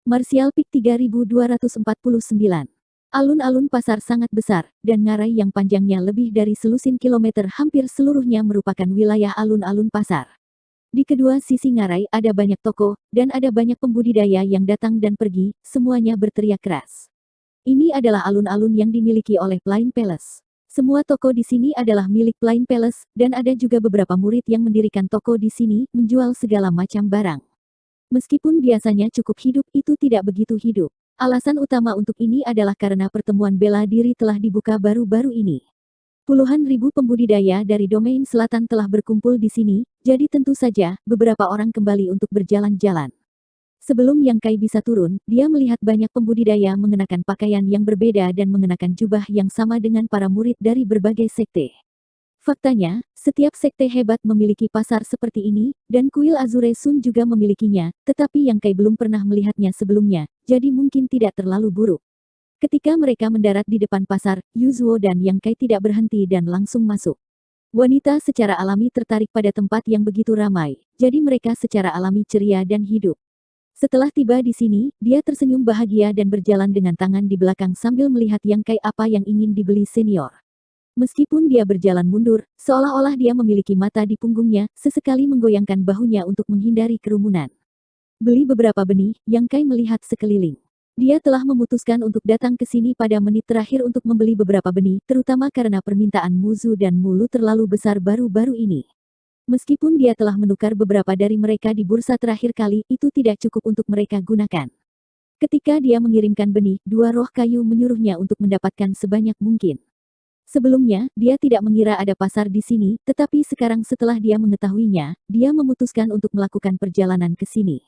Martial Peak 3249. Alun-alun pasar sangat besar, dan ngarai yang panjangnya lebih dari selusin kilometer hampir seluruhnya merupakan wilayah alun-alun pasar. Di kedua sisi ngarai ada banyak toko, dan ada banyak pembudidaya yang datang dan pergi, semuanya berteriak keras. Ini adalah alun-alun yang dimiliki oleh Plain Palace. Semua toko di sini adalah milik Plain Palace, dan ada juga beberapa murid yang mendirikan toko di sini, menjual segala macam barang. Meskipun biasanya cukup hidup, itu tidak begitu hidup. Alasan utama untuk ini adalah karena pertemuan bela diri telah dibuka baru-baru ini. Puluhan ribu pembudidaya dari domain selatan telah berkumpul di sini, jadi tentu saja, beberapa orang kembali untuk berjalan-jalan. Sebelum Yang Kai bisa turun, dia melihat banyak pembudidaya mengenakan pakaian yang berbeda dan mengenakan jubah yang sama dengan para murid dari berbagai sekte. Faktanya, setiap sekte hebat memiliki pasar seperti ini, dan kuil Azure Sun juga memilikinya, tetapi Yang Kai belum pernah melihatnya sebelumnya, jadi mungkin tidak terlalu buruk. Ketika mereka mendarat di depan pasar, Yuzuo dan Yang Kai tidak berhenti dan langsung masuk. Wanita secara alami tertarik pada tempat yang begitu ramai, jadi mereka secara alami ceria dan hidup. Setelah tiba di sini, dia tersenyum bahagia dan berjalan dengan tangan di belakang sambil melihat Yang Kai apa yang ingin dibeli senior. Meskipun dia berjalan mundur, seolah-olah dia memiliki mata di punggungnya, sesekali menggoyangkan bahunya untuk menghindari kerumunan. Beli beberapa benih, Yang Kai melihat sekeliling. Dia telah memutuskan untuk datang ke sini pada menit terakhir untuk membeli beberapa benih, terutama karena permintaan Muzu dan Mulu terlalu besar baru-baru ini. Meskipun dia telah menukar beberapa dari mereka di bursa terakhir kali, itu tidak cukup untuk mereka gunakan. Ketika dia mengirimkan benih, dua roh kayu menyuruhnya untuk mendapatkan sebanyak mungkin. Sebelumnya, dia tidak mengira ada pasar di sini, tetapi sekarang setelah dia mengetahuinya, dia memutuskan untuk melakukan perjalanan ke sini.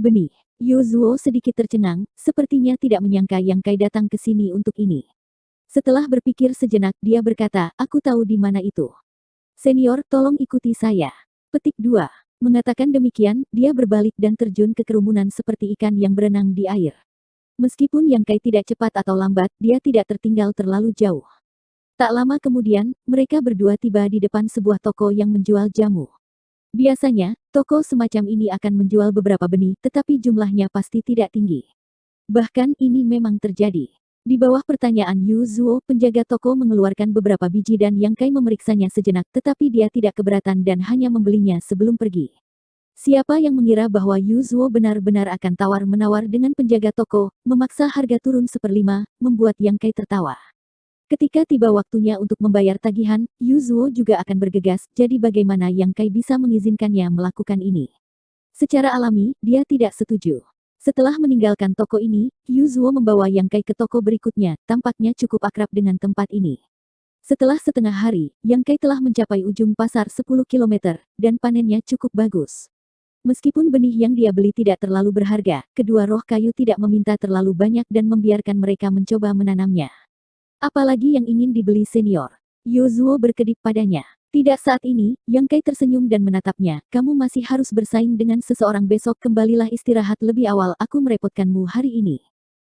Benih. Yuzuo sedikit tercengang, sepertinya tidak menyangka Yang Kai datang ke sini untuk ini. Setelah berpikir sejenak, dia berkata, aku tahu di mana itu. Senior, tolong ikuti saya. Petik 2. Mengatakan demikian, dia berbalik dan terjun ke kerumunan seperti ikan yang berenang di air. Meskipun Yang Kai tidak cepat atau lambat, dia tidak tertinggal terlalu jauh. Tak lama kemudian, mereka berdua tiba di depan sebuah toko yang menjual jamu. Biasanya, toko semacam ini akan menjual beberapa benih, tetapi jumlahnya pasti tidak tinggi. Bahkan ini memang terjadi. Di bawah pertanyaan Yuzuo, penjaga toko mengeluarkan beberapa biji dan Yang Kai memeriksanya sejenak, tetapi dia tidak keberatan dan hanya membelinya sebelum pergi. Siapa yang mengira bahwa Yuzuo benar-benar akan tawar-menawar dengan penjaga toko, memaksa harga turun 1/5, membuat Yang Kai tertawa. Ketika tiba waktunya untuk membayar tagihan, Yuzuo juga akan bergegas, jadi bagaimana Yang Kai bisa mengizinkannya melakukan ini? Secara alami, dia tidak setuju. Setelah meninggalkan toko ini, Yuzuo membawa Yang Kai ke toko berikutnya, tampaknya cukup akrab dengan tempat ini. Setelah setengah hari, Yang Kai telah mencapai ujung pasar 10 km, dan panennya cukup bagus. Meskipun benih yang dia beli tidak terlalu berharga, kedua roh kayu tidak meminta terlalu banyak dan membiarkan mereka mencoba menanamnya. Apalagi yang ingin dibeli senior. Yuzuo berkedip padanya. Tidak saat ini, Yang Kai tersenyum dan menatapnya, kamu masih harus bersaing dengan seseorang besok, kembalilah istirahat lebih awal, aku merepotkanmu hari ini.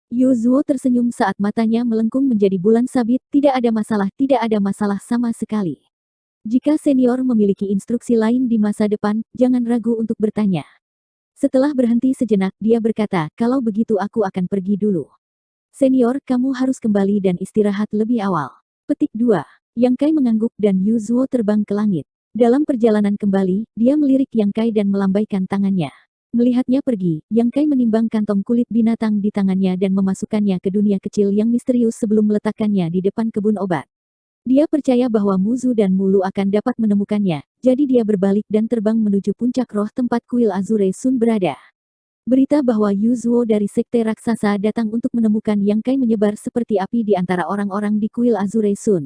Yuzuo tersenyum saat matanya melengkung menjadi bulan sabit, tidak ada masalah sama sekali. Jika senior memiliki instruksi lain di masa depan, jangan ragu untuk bertanya. Setelah berhenti sejenak, dia berkata, kalau begitu aku akan pergi dulu. Senior, kamu harus kembali dan istirahat lebih awal. Petik 2. Yang Kai mengangguk dan Yuzuo terbang ke langit. Dalam perjalanan kembali, dia melirik Yang Kai dan melambaikan tangannya. Melihatnya pergi, Yang Kai menimbang kantong kulit binatang di tangannya dan memasukkannya ke dunia kecil yang misterius sebelum meletakkannya di depan kebun obat. Dia percaya bahwa Muzu dan Mulu akan dapat menemukannya, jadi dia berbalik dan terbang menuju puncak roh tempat kuil Azure Sun berada. Berita bahwa Yuzuo dari Sekte Raksasa datang untuk menemukan Yang Kai menyebar seperti api di antara orang-orang di kuil Azure Sun.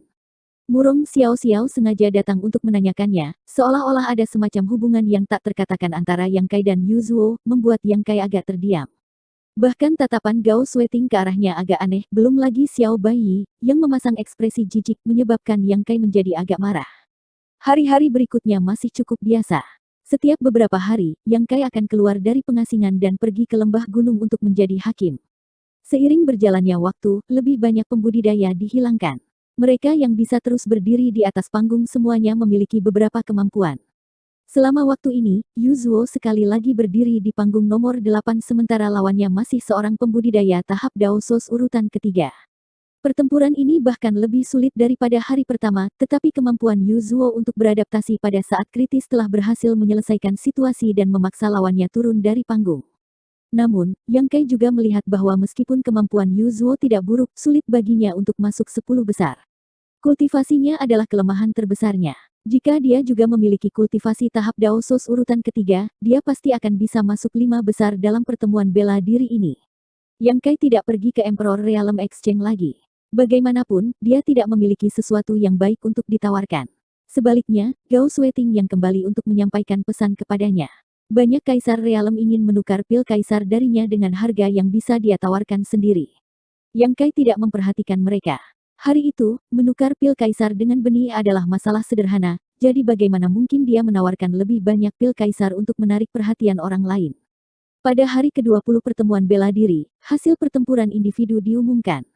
Murong Xiao Xiao sengaja datang untuk menanyakannya, seolah-olah ada semacam hubungan yang tak terkatakan antara Yang Kai dan Yuzuo, membuat Yang Kai agak terdiam. Bahkan tatapan Gao Sweting ke arahnya agak aneh, belum lagi Xiao Baiyi, yang memasang ekspresi jijik menyebabkan Yang Kai menjadi agak marah. Hari-hari berikutnya masih cukup biasa. Setiap beberapa hari, Yang Kai akan keluar dari pengasingan dan pergi ke lembah gunung untuk menjadi hakim. Seiring berjalannya waktu, lebih banyak pembudidaya dihilangkan. Mereka yang bisa terus berdiri di atas panggung semuanya memiliki beberapa kemampuan. Selama waktu ini, Yuzuo sekali lagi berdiri di panggung nomor 8 sementara lawannya masih seorang pembudidaya tahap Daosos urutan ketiga. Pertempuran ini bahkan lebih sulit daripada hari pertama, tetapi kemampuan Yuzuo untuk beradaptasi pada saat kritis telah berhasil menyelesaikan situasi dan memaksa lawannya turun dari panggung. Namun, Yang Kai juga melihat bahwa meskipun kemampuan Yuzuo tidak buruk, sulit baginya untuk masuk 10 besar. Kultivasinya adalah kelemahan terbesarnya. Jika dia juga memiliki kultivasi tahap Daosos urutan ketiga, dia pasti akan bisa masuk 5 besar dalam pertemuan bela diri ini. Yang Kai tidak pergi ke Emperor Realm Exchange lagi. Bagaimanapun, dia tidak memiliki sesuatu yang baik untuk ditawarkan. Sebaliknya, Gao Sweating yang kembali untuk menyampaikan pesan kepadanya. Banyak Kaisar Realm ingin menukar pil Kaisar darinya dengan harga yang bisa dia tawarkan sendiri. Yang Kai tidak memperhatikan mereka. Hari itu, menukar pil Kaisar dengan benih adalah masalah sederhana, jadi bagaimana mungkin dia menawarkan lebih banyak pil Kaisar untuk menarik perhatian orang lain. Pada hari ke-20 pertemuan bela diri, hasil pertempuran individu diumumkan.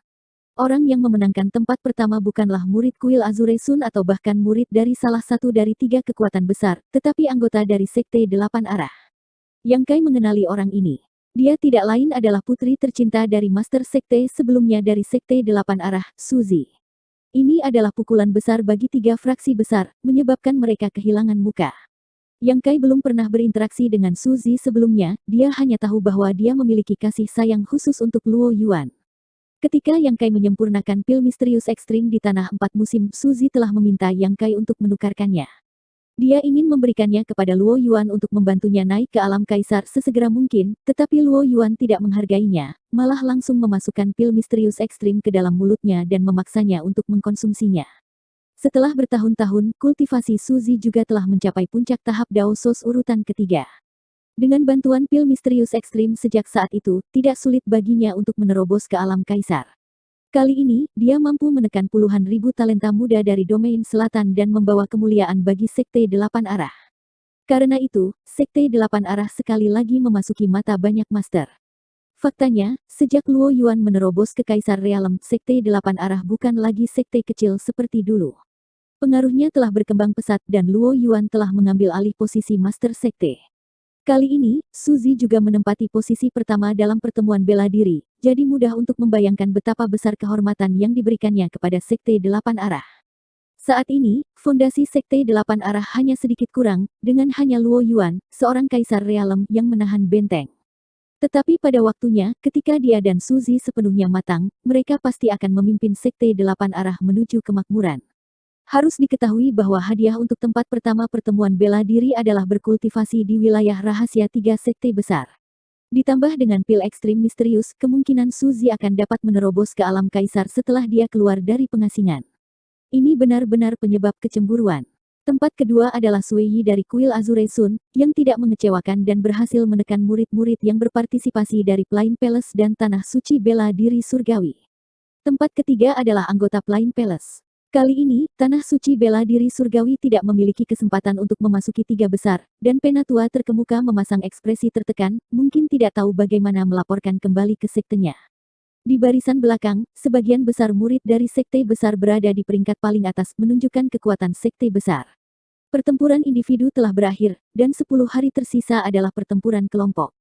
Orang yang memenangkan tempat pertama bukanlah murid kuil Azure Sun atau bahkan murid dari salah satu dari 3 kekuatan besar, tetapi anggota dari Sekte 8 Arah. Yang Kai mengenali orang ini. Dia tidak lain adalah putri tercinta dari Master Sekte sebelumnya dari Sekte 8 Arah, Suzy. Ini adalah pukulan besar bagi 3 fraksi besar, menyebabkan mereka kehilangan muka. Yang Kai belum pernah berinteraksi dengan Suzy sebelumnya, dia hanya tahu bahwa dia memiliki kasih sayang khusus untuk Luo Yuan. Ketika Yang Kai menyempurnakan pil misterius ekstrim di Tanah 4 Musim, Suzy telah meminta Yang Kai untuk menukarkannya. Dia ingin memberikannya kepada Luo Yuan untuk membantunya naik ke alam Kaisar sesegera mungkin, tetapi Luo Yuan tidak menghargainya, malah langsung memasukkan pil misterius ekstrim ke dalam mulutnya dan memaksanya untuk mengkonsumsinya. Setelah bertahun-tahun, kultivasi Suzy juga telah mencapai puncak tahap Daosos urutan ketiga. Dengan bantuan pil misterius ekstrim sejak saat itu, tidak sulit baginya untuk menerobos ke alam Kaisar. Kali ini, dia mampu menekan puluhan ribu talenta muda dari domain selatan dan membawa kemuliaan bagi Sekte 8 Arah. Karena itu, Sekte 8 Arah sekali lagi memasuki mata banyak master. Faktanya, sejak Luo Yuan menerobos ke Kaisar Realm, Sekte 8 Arah bukan lagi sekte kecil seperti dulu. Pengaruhnya telah berkembang pesat dan Luo Yuan telah mengambil alih posisi Master Sekte. Kali ini, Suzy juga menempati posisi pertama dalam pertemuan bela diri, jadi mudah untuk membayangkan betapa besar kehormatan yang diberikannya kepada Sekte 8 Arah. Saat ini, fondasi Sekte 8 Arah hanya sedikit kurang, dengan hanya Luo Yuan, seorang Kaisar Realm yang menahan benteng. Tetapi pada waktunya, ketika dia dan Suzy sepenuhnya matang, mereka pasti akan memimpin Sekte 8 Arah menuju kemakmuran. Harus diketahui bahwa hadiah untuk tempat pertama pertemuan bela diri adalah berkultivasi di wilayah rahasia 3 sekte besar. Ditambah dengan pil ekstrim misterius, kemungkinan Suzy akan dapat menerobos ke alam Kaisar setelah dia keluar dari pengasingan. Ini benar-benar penyebab kecemburuan. Tempat kedua adalah Sueyi dari kuil Azure Sun, yang tidak mengecewakan dan berhasil menekan murid-murid yang berpartisipasi dari Plain Palace dan Tanah Suci Bela Diri Surgawi. Tempat ketiga adalah anggota Plain Palace. Kali ini, Tanah Suci Bela Diri Surgawi tidak memiliki kesempatan untuk memasuki 3 besar, dan Penatua terkemuka memasang ekspresi tertekan, mungkin tidak tahu bagaimana melaporkan kembali ke sektenya. Di barisan belakang, sebagian besar murid dari sekte besar berada di peringkat paling atas menunjukkan kekuatan sekte besar. Pertempuran individu telah berakhir, dan 10 hari tersisa adalah pertempuran kelompok.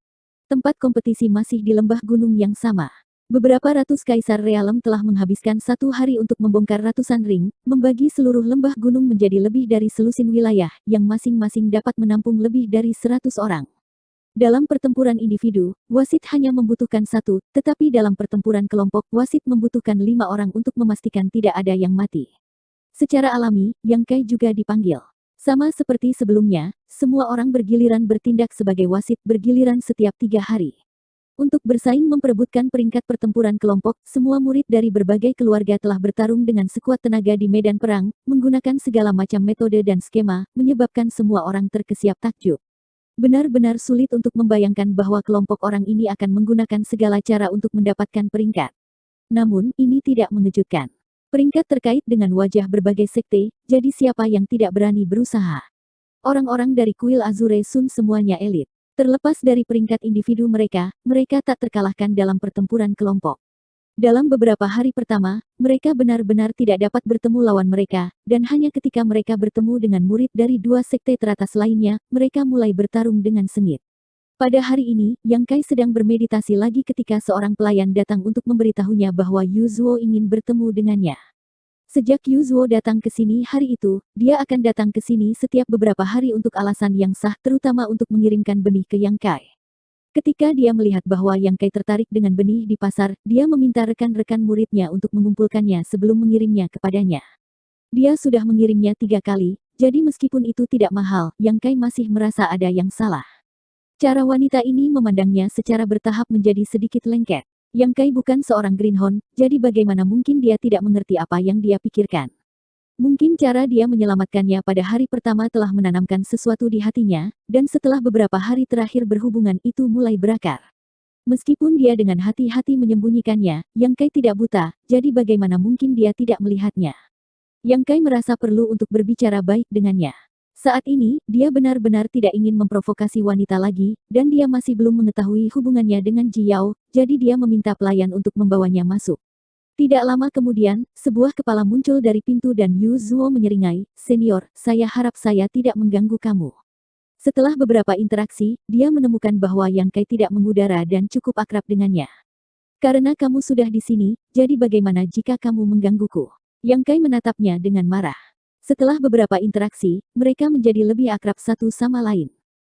Tempat kompetisi masih di lembah gunung yang sama. Beberapa ratus Kaisar Realm telah menghabiskan 1 hari untuk membongkar ratusan ring, membagi seluruh lembah gunung menjadi lebih dari selusin wilayah, yang masing-masing dapat menampung lebih dari 100 orang. Dalam pertempuran individu, wasit hanya membutuhkan 1, tetapi dalam pertempuran kelompok, wasit membutuhkan 5 orang untuk memastikan tidak ada yang mati. Secara alami, Yang Kai juga dipanggil. Sama seperti sebelumnya, semua orang bergiliran bertindak sebagai wasit bergiliran setiap 3 hari. Untuk bersaing memperebutkan peringkat pertempuran kelompok, semua murid dari berbagai keluarga telah bertarung dengan sekuat tenaga di medan perang, menggunakan segala macam metode dan skema, menyebabkan semua orang terkesiap takjub. Benar-benar sulit untuk membayangkan bahwa kelompok orang ini akan menggunakan segala cara untuk mendapatkan peringkat. Namun, ini tidak mengejutkan. Peringkat terkait dengan wajah berbagai sekte, jadi siapa yang tidak berani berusaha? Orang-orang dari kuil Azure Sun semuanya elit. Terlepas dari peringkat individu mereka, mereka tak terkalahkan dalam pertempuran kelompok. Dalam beberapa hari pertama, mereka benar-benar tidak dapat bertemu lawan mereka, dan hanya ketika mereka bertemu dengan murid dari dua sekte teratas lainnya, mereka mulai bertarung dengan sengit. Pada hari ini, Yang Kai sedang bermeditasi lagi ketika seorang pelayan datang untuk memberitahunya bahwa Yu Zuo ingin bertemu dengannya. Sejak Yu Zuo datang ke sini hari itu, dia akan datang ke sini setiap beberapa hari untuk alasan yang sah, terutama untuk mengirimkan benih ke Yang Kai. Ketika dia melihat bahwa Yang Kai tertarik dengan benih di pasar, dia meminta rekan-rekan muridnya untuk mengumpulkannya sebelum mengirimnya kepadanya. Dia sudah mengirimnya 3 kali, jadi meskipun itu tidak mahal, Yang Kai masih merasa ada yang salah. Cara wanita ini memandangnya secara bertahap menjadi sedikit lengket. Yang Kai bukan seorang greenhorn, jadi bagaimana mungkin dia tidak mengerti apa yang dia pikirkan. Mungkin cara dia menyelamatkannya pada hari pertama telah menanamkan sesuatu di hatinya, dan setelah beberapa hari terakhir berhubungan itu mulai berakar. Meskipun dia dengan hati-hati menyembunyikannya, Yang Kai tidak buta, jadi bagaimana mungkin dia tidak melihatnya. Yang Kai merasa perlu untuk berbicara baik dengannya. Saat ini, dia benar-benar tidak ingin memprovokasi wanita lagi, dan dia masih belum mengetahui hubungannya dengan Ji Yao, jadi dia meminta pelayan untuk membawanya masuk. Tidak lama kemudian, sebuah kepala muncul dari pintu dan Yu Zuo menyeringai, "Senior, saya harap saya tidak mengganggu kamu." Setelah beberapa interaksi, dia menemukan bahwa Yang Kai tidak mengudara dan cukup akrab dengannya. "Karena kamu sudah di sini, jadi bagaimana jika kamu menggangguku?" Yang Kai menatapnya dengan marah. Setelah beberapa interaksi, mereka menjadi lebih akrab satu sama lain.